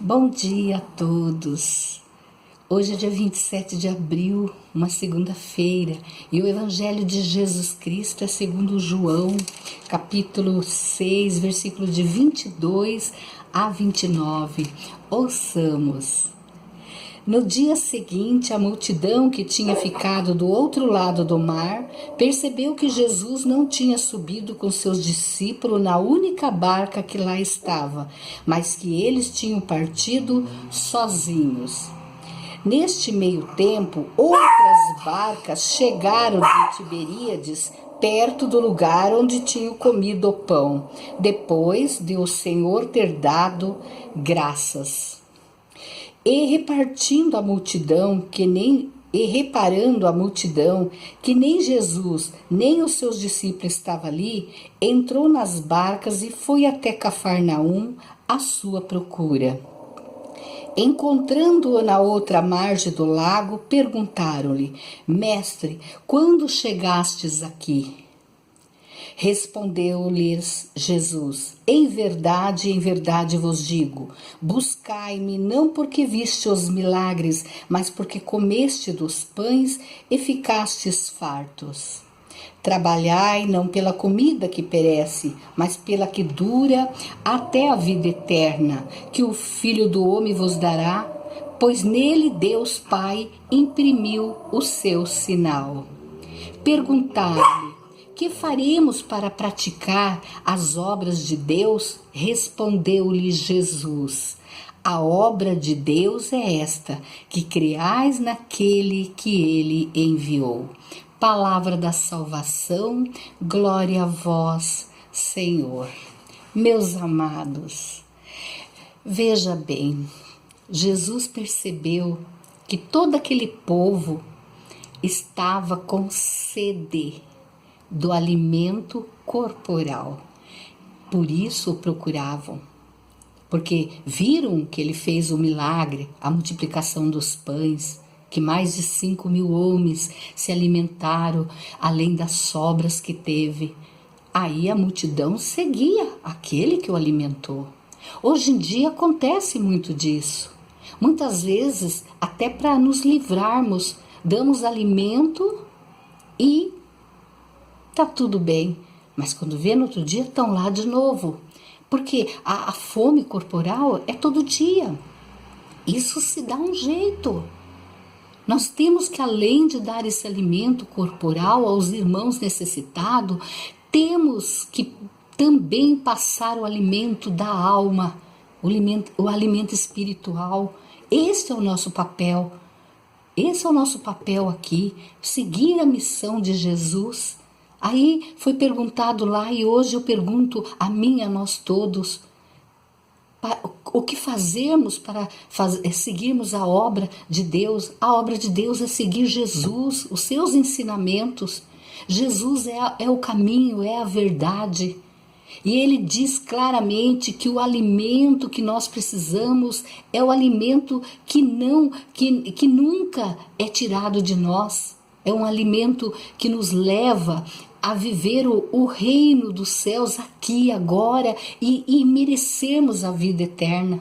Bom dia a todos. Hoje é dia 27 de abril, uma segunda-feira, e o Evangelho de Jesus Cristo é segundo João, capítulo 6, versículo de 22 a 29. Ouçamos. No dia seguinte, a multidão que tinha ficado do outro lado do mar percebeu que Jesus não tinha subido com seus discípulos na única barca que lá estava, mas que eles tinham partido sozinhos. Neste meio tempo, outras barcas chegaram de Tiberíades, perto do lugar onde tinham comido o pão, depois de o Senhor ter dado graças. E reparando a multidão que nem Jesus nem os seus discípulos estavam ali, entrou nas barcas e foi até Cafarnaum à sua procura. Encontrando-o na outra margem do lago, perguntaram-lhe: Mestre, quando chegastes aqui? Respondeu-lhes Jesus: em verdade vos digo, buscai-me não porque viste os milagres, mas porque comeste dos pães e ficastes fartos. Trabalhai não pela comida que perece, mas pela que dura até a vida eterna, que o Filho do Homem vos dará, pois nele Deus Pai imprimiu o seu sinal. Perguntai-lhe: que faremos para praticar as obras de Deus? Respondeu-lhe Jesus: a obra de Deus é esta, que creais naquele que ele enviou. Palavra da salvação, glória a vós, Senhor. Meus amados, veja bem, Jesus percebeu que todo aquele povo estava com sede do alimento corporal. Por isso o procuravam, porque viram que ele fez o milagre, a multiplicação dos pães, que mais de 5.000 homens se alimentaram, além das sobras que teve. Aí a multidão seguia aquele que o alimentou. Hoje em dia acontece muito disso. Muitas vezes, até para nos livrarmos, damos alimento e tá tudo bem, mas quando vê no outro dia estão lá de novo, porque a fome corporal é todo dia. Isso se dá um jeito. Nós temos que, além de dar esse alimento corporal aos irmãos necessitados, temos que também passar o alimento da alma, o alimento espiritual. Esse é o nosso papel. Esse é o nosso papel aqui, seguir a missão de Jesus. Aí foi perguntado lá e hoje eu pergunto a mim, a nós todos, o que fazermos para seguirmos a obra de Deus? A obra de Deus é seguir Jesus, os seus ensinamentos. Jesus é o caminho, é a verdade. E ele diz claramente que o alimento que nós precisamos é o alimento que nunca é tirado de nós. É um alimento que nos leva a viver o reino dos céus aqui, agora, e merecermos a vida eterna.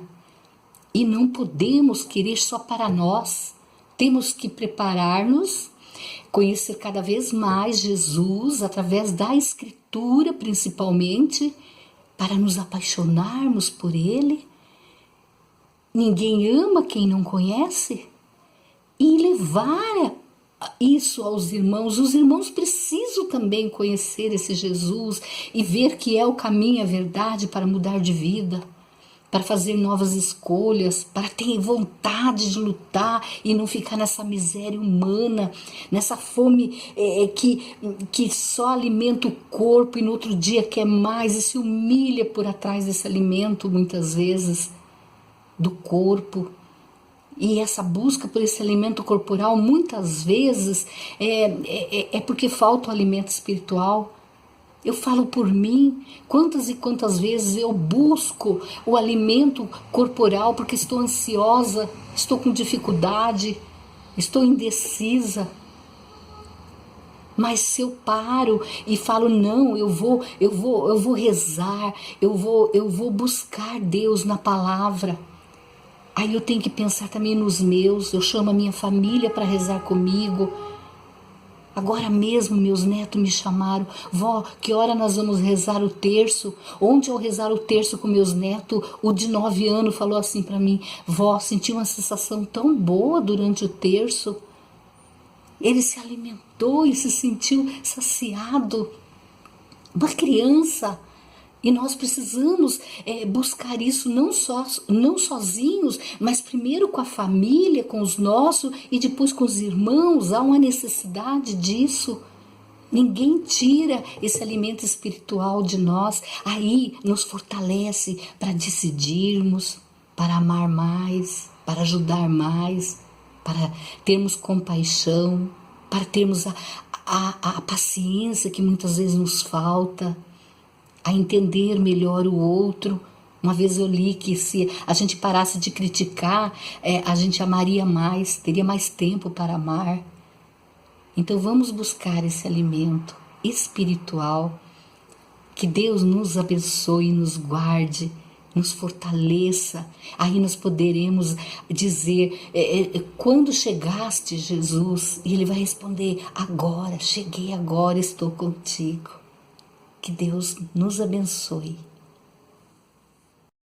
E não podemos querer só para nós. Temos que preparar-nos, conhecer cada vez mais Jesus, através da Escritura principalmente, para nos apaixonarmos por Ele. Ninguém ama quem não conhece. E levar isso aos irmãos. Os irmãos precisam também conhecer esse Jesus e ver que é o caminho e a verdade para mudar de vida, para fazer novas escolhas, para ter vontade de lutar e não ficar nessa miséria humana, nessa fome que só alimenta o corpo e no outro dia quer mais e se humilha por atrás desse alimento, muitas vezes, do corpo. E essa busca por esse alimento corporal, muitas vezes, é porque falta o alimento espiritual. Eu falo por mim, quantas e quantas vezes eu busco o alimento corporal porque estou ansiosa, estou com dificuldade, estou indecisa. Mas se eu paro e falo, não, eu vou rezar, eu vou buscar Deus na palavra. Aí eu tenho que pensar também nos meus, eu chamo a minha família para rezar comigo. Agora mesmo meus netos me chamaram: vó, que hora nós vamos rezar o terço? Ontem eu rezar o terço com meus netos, o de 9 anos falou assim para mim: vó, senti uma sensação tão boa durante o terço. Ele se alimentou e se sentiu saciado. Uma criança. E nós precisamos buscar isso não sozinhos, mas primeiro com a família, com os nossos e depois com os irmãos. Há uma necessidade disso. Ninguém tira esse alimento espiritual de nós. Aí nos fortalece para decidirmos, para amar mais, para ajudar mais, para termos compaixão, para termos a paciência que muitas vezes nos falta, a entender melhor o outro. Uma vez eu li que se a gente parasse de criticar, a gente amaria mais, teria mais tempo para amar. Então vamos buscar esse alimento espiritual. Que Deus nos abençoe, nos guarde, nos fortaleça. Aí nós poderemos dizer: quando chegaste, Jesus? E Ele vai responder: agora, cheguei agora, estou contigo. Que Deus nos abençoe.